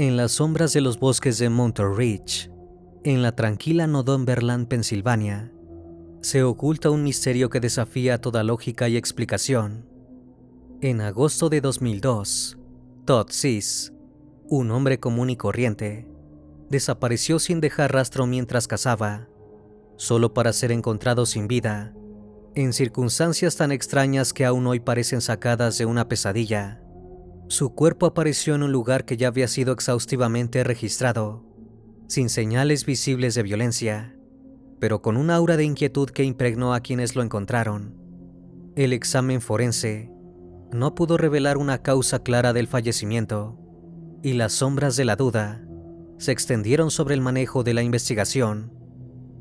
En las sombras de los bosques de Mountain Ridge, en la tranquila Northumberland, Pensilvania, se oculta un misterio que desafía toda lógica y explicación. En agosto de 2002, Todd Sis, un hombre común y corriente, desapareció sin dejar rastro mientras cazaba, solo para ser encontrado sin vida, en circunstancias tan extrañas que aún hoy parecen sacadas de una pesadilla. Su cuerpo apareció en un lugar que ya había sido exhaustivamente registrado, sin señales visibles de violencia, pero con una aura de inquietud que impregnó a quienes lo encontraron. El examen forense no pudo revelar una causa clara del fallecimiento, y las sombras de la duda se extendieron sobre el manejo de la investigación,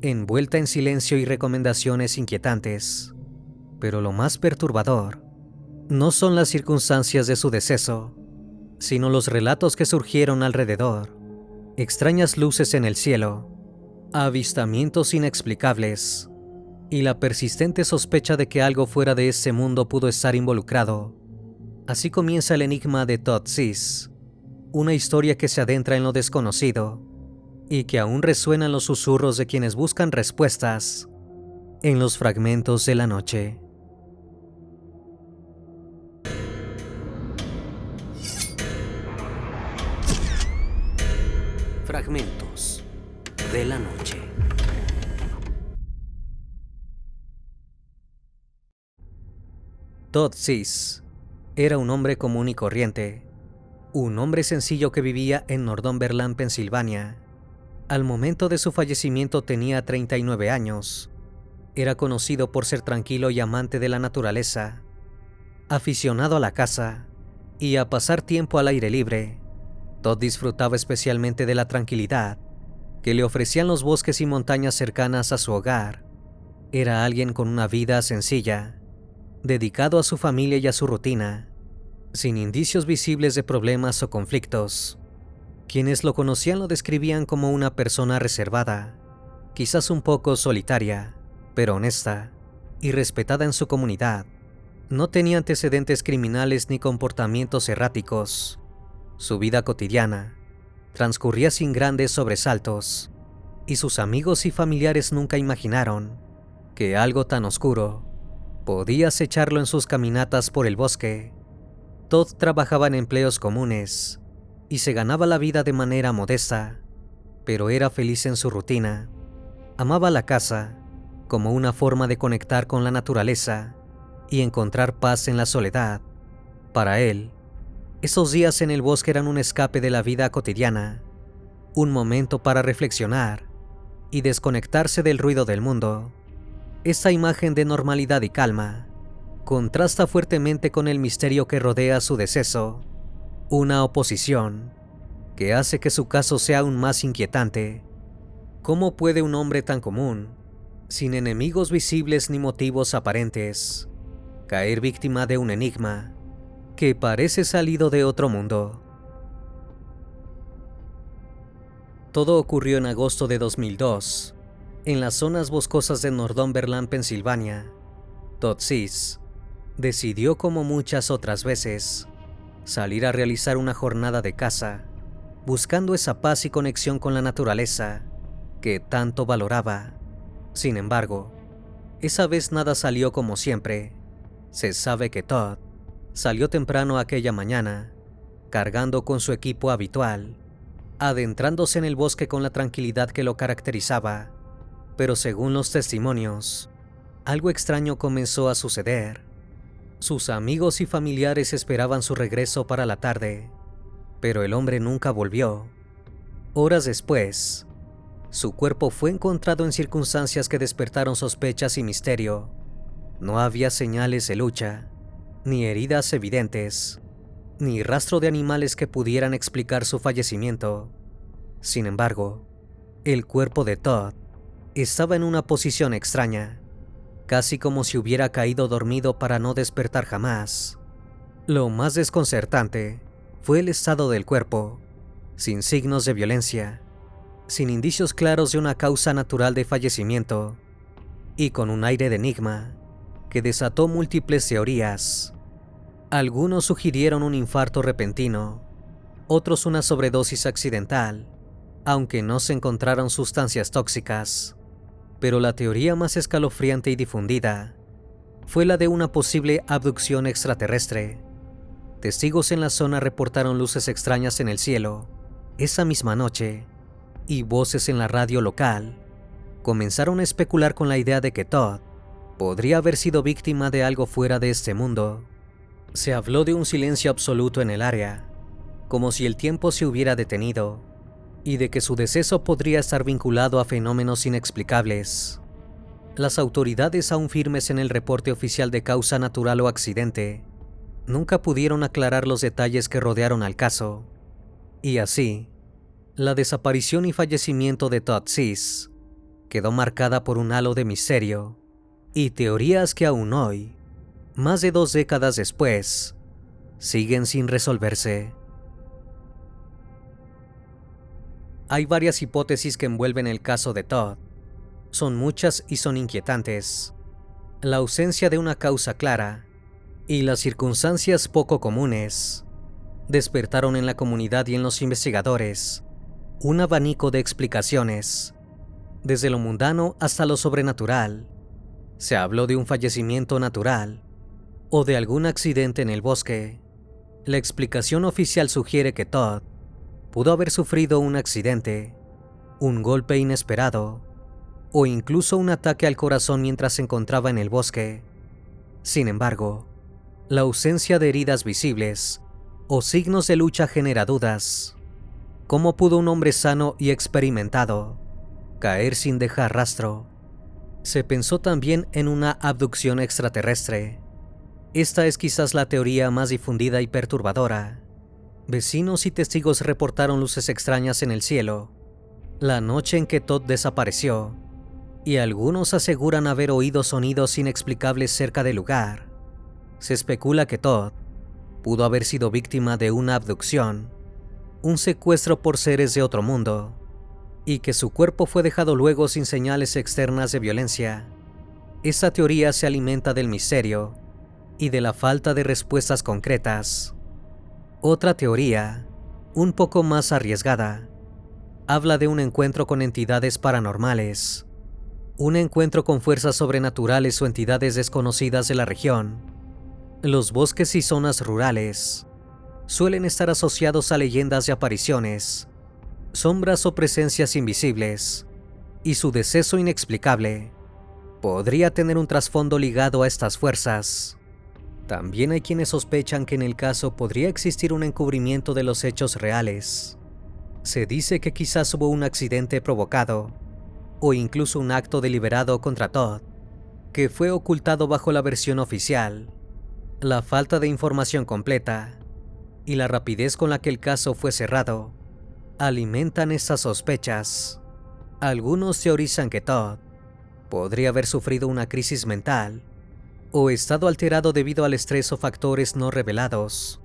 envuelta en silencio y recomendaciones inquietantes. Pero lo más perturbador no son las circunstancias de su deceso, sino los relatos que surgieron alrededor. Extrañas luces en el cielo, avistamientos inexplicables y la persistente sospecha de que algo fuera de este mundo pudo estar involucrado. Así comienza el enigma de Todd Sis, una historia que se adentra en lo desconocido y que aún resuena en los susurros de quienes buscan respuestas en los fragmentos de la noche. Fragmentos de la noche. Todd Sis era un hombre común y corriente, un hombre sencillo que vivía en Northumberland, Pensilvania. Al momento de su fallecimiento tenía 39 años. Era conocido por ser tranquilo y amante de la naturaleza, aficionado a la caza y a pasar tiempo al aire libre. Todd disfrutaba especialmente de la tranquilidad que le ofrecían los bosques y montañas cercanas a su hogar. Era alguien con una vida sencilla, dedicado a su familia y a su rutina, sin indicios visibles de problemas o conflictos. Quienes lo conocían lo describían como una persona reservada, quizás un poco solitaria, pero honesta y respetada en su comunidad. No tenía antecedentes criminales ni comportamientos erráticos. Su vida cotidiana transcurría sin grandes sobresaltos, y sus amigos y familiares nunca imaginaron que algo tan oscuro podía acecharlo en sus caminatas por el bosque. Todd trabajaba en empleos comunes y se ganaba la vida de manera modesta, pero era feliz en su rutina. Amaba la caza como una forma de conectar con la naturaleza y encontrar paz en la soledad. Para él, esos días en el bosque eran un escape de la vida cotidiana, un momento para reflexionar y desconectarse del ruido del mundo. Esta imagen de normalidad y calma contrasta fuertemente con el misterio que rodea su deceso, una oposición que hace que su caso sea aún más inquietante. ¿Cómo puede un hombre tan común, sin enemigos visibles ni motivos aparentes, caer víctima de un enigma que parece salido de otro mundo? Todo ocurrió en agosto de 2002, en las zonas boscosas de Northumberland, Pensilvania. Todd Sis decidió, como muchas otras veces, salir a realizar una jornada de caza, buscando esa paz y conexión con la naturaleza que tanto valoraba. Sin embargo, esa vez nada salió como siempre. Se sabe que Todd salió temprano aquella mañana, cargando con su equipo habitual, adentrándose en el bosque con la tranquilidad que lo caracterizaba. Pero según los testimonios, algo extraño comenzó a suceder. Sus amigos y familiares esperaban su regreso para la tarde, pero el hombre nunca volvió. Horas después, su cuerpo fue encontrado en circunstancias que despertaron sospechas y misterio. No había señales de lucha, ni heridas evidentes, ni rastro de animales que pudieran explicar su fallecimiento. Sin embargo, el cuerpo de Todd estaba en una posición extraña, casi como si hubiera caído dormido para no despertar jamás. Lo más desconcertante fue el estado del cuerpo, sin signos de violencia, sin indicios claros de una causa natural de fallecimiento, y con un aire de enigma que desató múltiples teorías. Algunos sugirieron un infarto repentino, otros una sobredosis accidental, aunque no se encontraron sustancias tóxicas. Pero la teoría más escalofriante y difundida fue la de una posible abducción extraterrestre. Testigos en la zona reportaron luces extrañas en el cielo esa misma noche, y voces en la radio local comenzaron a especular con la idea de que Todd podría haber sido víctima de algo fuera de este mundo. Se habló de un silencio absoluto en el área, como si el tiempo se hubiera detenido, y de que su deceso podría estar vinculado a fenómenos inexplicables. Las autoridades, aún firmes en el reporte oficial de causa natural o accidente, nunca pudieron aclarar los detalles que rodearon al caso. Y así, la desaparición y fallecimiento de Todd Seize quedó marcada por un halo de misterio y teorías que aún hoy, más de 2 décadas después, siguen sin resolverse. Hay varias hipótesis que envuelven el caso de Todd. Son muchas y son inquietantes. La ausencia de una causa clara y las circunstancias poco comunes despertaron en la comunidad y en los investigadores un abanico de explicaciones, desde lo mundano hasta lo sobrenatural. Se habló de un fallecimiento natural o de algún accidente en el bosque. La explicación oficial sugiere que Todd pudo haber sufrido un accidente, un golpe inesperado o incluso un ataque al corazón mientras se encontraba en el bosque. Sin embargo, la ausencia de heridas visibles o signos de lucha genera dudas. ¿Cómo pudo un hombre sano y experimentado caer sin dejar rastro? Se pensó también en una abducción extraterrestre. Esta es quizás la teoría más difundida y perturbadora. Vecinos y testigos reportaron luces extrañas en el cielo la noche en que Todd desapareció, y algunos aseguran haber oído sonidos inexplicables cerca del lugar. Se especula que Todd pudo haber sido víctima de una abducción, un secuestro por seres de otro mundo, y que su cuerpo fue dejado luego sin señales externas de violencia. Esa teoría se alimenta del misterio y de la falta de respuestas concretas. Otra teoría, un poco más arriesgada, habla de un encuentro con entidades paranormales, un encuentro con fuerzas sobrenaturales o entidades desconocidas de la región. Los bosques y zonas rurales suelen estar asociados a leyendas de apariciones, sombras o presencias invisibles, y su deceso inexplicable podría tener un trasfondo ligado a estas fuerzas. También hay quienes sospechan que en el caso podría existir un encubrimiento de los hechos reales. Se dice que quizás hubo un accidente provocado, o incluso un acto deliberado contra Todd, que fue ocultado bajo la versión oficial. La falta de información completa y la rapidez con la que el caso fue cerrado alimentan estas sospechas. Algunos teorizan que Todd podría haber sufrido una crisis mental o estado alterado debido al estrés o factores no revelados,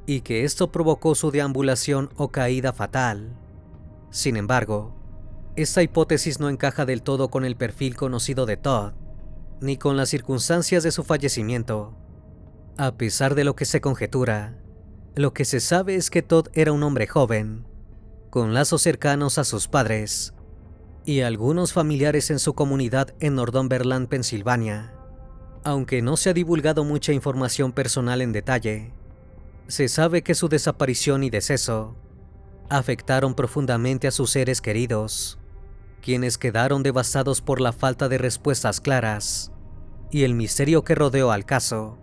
y que esto provocó su deambulación o caída fatal. Sin embargo, esta hipótesis no encaja del todo con el perfil conocido de Todd, ni con las circunstancias de su fallecimiento. A pesar de lo que se conjetura, lo que se sabe es que Todd era un hombre joven, con lazos cercanos a sus padres y algunos familiares en su comunidad en Northumberland, Pensilvania. Aunque no se ha divulgado mucha información personal en detalle, se sabe que su desaparición y deceso afectaron profundamente a sus seres queridos, quienes quedaron devastados por la falta de respuestas claras y el misterio que rodeó al caso.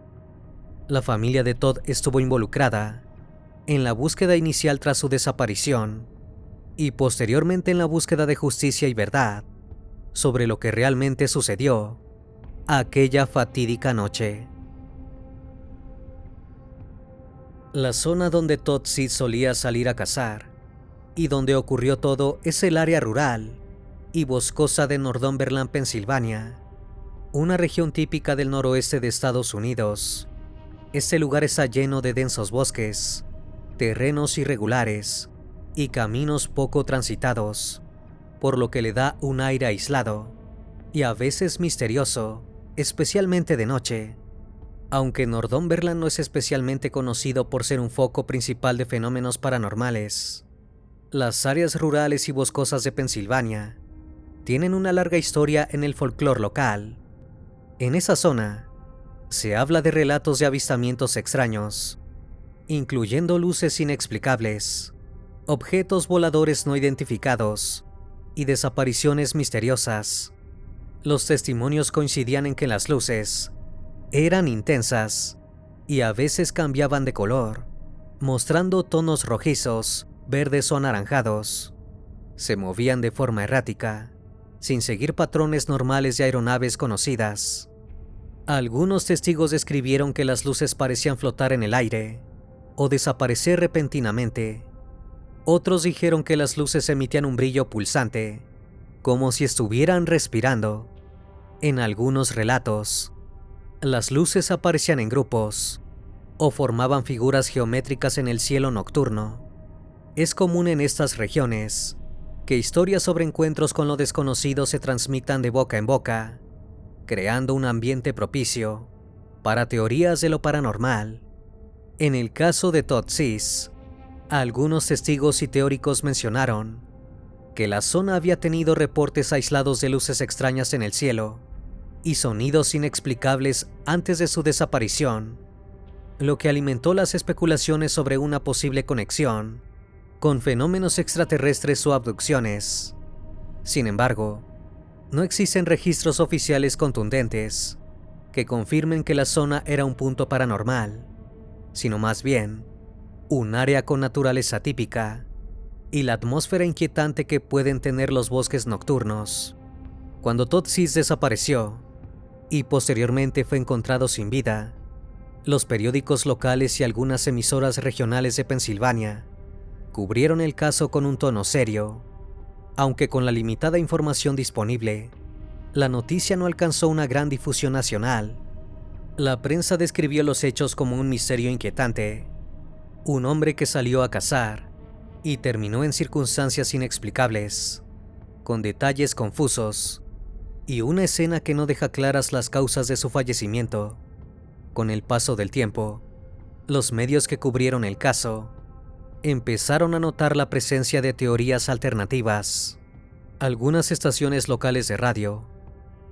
La familia de Todd estuvo involucrada en la búsqueda inicial tras su desaparición y posteriormente en la búsqueda de justicia y verdad sobre lo que realmente sucedió aquella fatídica noche. La zona donde Todd Seize solía salir a cazar y donde ocurrió todo es el área rural y boscosa de Northumberland, Pensilvania, una región típica del noroeste de Estados Unidos. Este lugar está lleno de densos bosques, terrenos irregulares y caminos poco transitados, por lo que le da un aire aislado y a veces misterioso, especialmente de noche. Aunque Northumberland no es especialmente conocido por ser un foco principal de fenómenos paranormales, las áreas rurales y boscosas de Pensilvania tienen una larga historia en el folclore local. En esa zona, se habla de relatos de avistamientos extraños, incluyendo luces inexplicables, objetos voladores no identificados y desapariciones misteriosas. Los testimonios coincidían en que las luces eran intensas y a veces cambiaban de color, mostrando tonos rojizos, verdes o anaranjados. Se movían de forma errática, sin seguir patrones normales de aeronaves conocidas. Algunos testigos describieron que las luces parecían flotar en el aire o desaparecer repentinamente. Otros dijeron que las luces emitían un brillo pulsante, como si estuvieran respirando. En algunos relatos, las luces aparecían en grupos o formaban figuras geométricas en el cielo nocturno. Es común en estas regiones que historias sobre encuentros con lo desconocido se transmitan de boca en boca, creando un ambiente propicio para teorías de lo paranormal. En el caso de Todd Seas, algunos testigos y teóricos mencionaron que la zona había tenido reportes aislados de luces extrañas en el cielo y sonidos inexplicables antes de su desaparición, lo que alimentó las especulaciones sobre una posible conexión con fenómenos extraterrestres o abducciones. Sin embargo, no existen registros oficiales contundentes que confirmen que la zona era un punto paranormal, sino más bien un área con naturaleza típica y la atmósfera inquietante que pueden tener los bosques nocturnos. Cuando Todd Seas desapareció y posteriormente fue encontrado sin vida, los periódicos locales y algunas emisoras regionales de Pensilvania cubrieron el caso con un tono serio. Aunque con la limitada información disponible, la noticia no alcanzó una gran difusión nacional. La prensa describió los hechos como un misterio inquietante, un hombre que salió a cazar y terminó en circunstancias inexplicables, con detalles confusos y una escena que no deja claras las causas de su fallecimiento. Con el paso del tiempo, los medios que cubrieron el caso empezaron a notar la presencia de teorías alternativas. Algunas estaciones locales de radio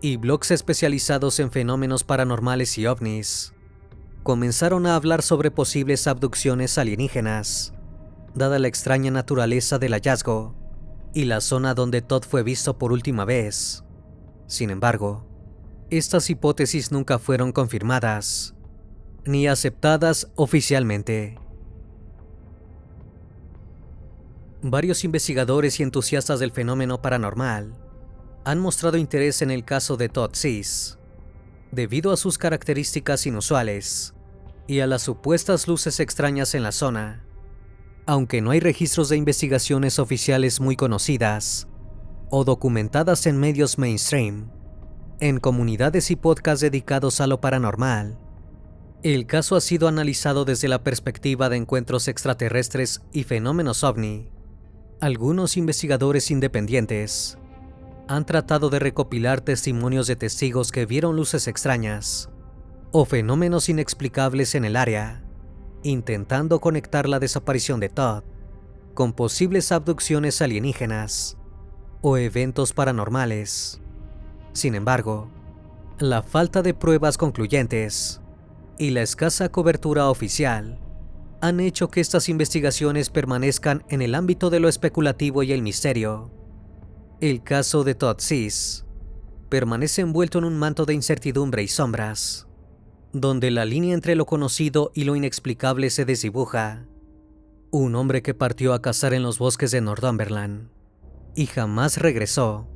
y blogs especializados en fenómenos paranormales y ovnis comenzaron a hablar sobre posibles abducciones alienígenas, dada la extraña naturaleza del hallazgo y la zona donde Todd fue visto por última vez. Sin embargo, estas hipótesis nunca fueron confirmadas ni aceptadas oficialmente. Varios investigadores y entusiastas del fenómeno paranormal han mostrado interés en el caso de Todd Seas, debido a sus características inusuales y a las supuestas luces extrañas en la zona. Aunque no hay registros de investigaciones oficiales muy conocidas o documentadas en medios mainstream, en comunidades y podcasts dedicados a lo paranormal, el caso ha sido analizado desde la perspectiva de encuentros extraterrestres y fenómenos ovni. Algunos investigadores independientes han tratado de recopilar testimonios de testigos que vieron luces extrañas o fenómenos inexplicables en el área, intentando conectar la desaparición de Todd con posibles abducciones alienígenas o eventos paranormales. Sin embargo, la falta de pruebas concluyentes y la escasa cobertura oficial han hecho que estas investigaciones permanezcan en el ámbito de lo especulativo y el misterio. El caso de Todd Seas permanece envuelto en un manto de incertidumbre y sombras, donde la línea entre lo conocido y lo inexplicable se desdibuja. Un hombre que partió a cazar en los bosques de Northumberland y jamás regresó,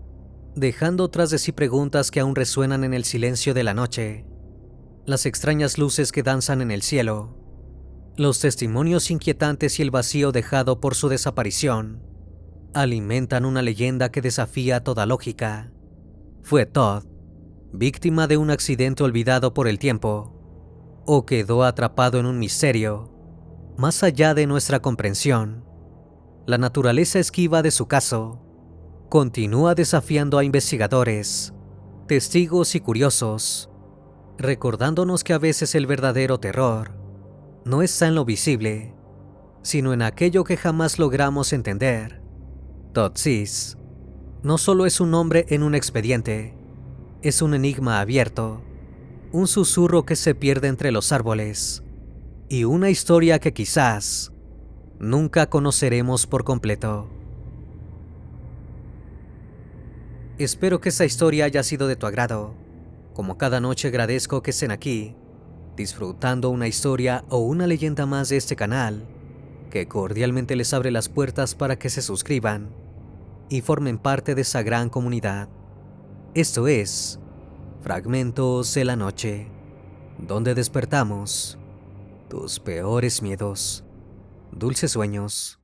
dejando tras de sí preguntas que aún resuenan en el silencio de la noche. Las extrañas luces que danzan en el cielo, los testimonios inquietantes y el vacío dejado por su desaparición alimentan una leyenda que desafía toda lógica. ¿Fue Todd víctima de un accidente olvidado por el tiempo o quedó atrapado en un misterio más allá de nuestra comprensión? La naturaleza esquiva de su caso continúa desafiando a investigadores, testigos y curiosos recordándonos que a veces el verdadero terror no está en lo visible, sino en aquello que jamás logramos entender. Totsis no solo es un nombre en un expediente, es un enigma abierto, un susurro que se pierde entre los árboles y una historia que quizás nunca conoceremos por completo. Espero que esta historia haya sido de tu agrado. Como cada noche agradezco que estén aquí, disfrutando una historia o una leyenda más de este canal, que cordialmente les abre las puertas para que se suscriban y formen parte de esa gran comunidad. Esto es Fragmentos de la Noche, donde despertamos tus peores miedos. Dulces sueños.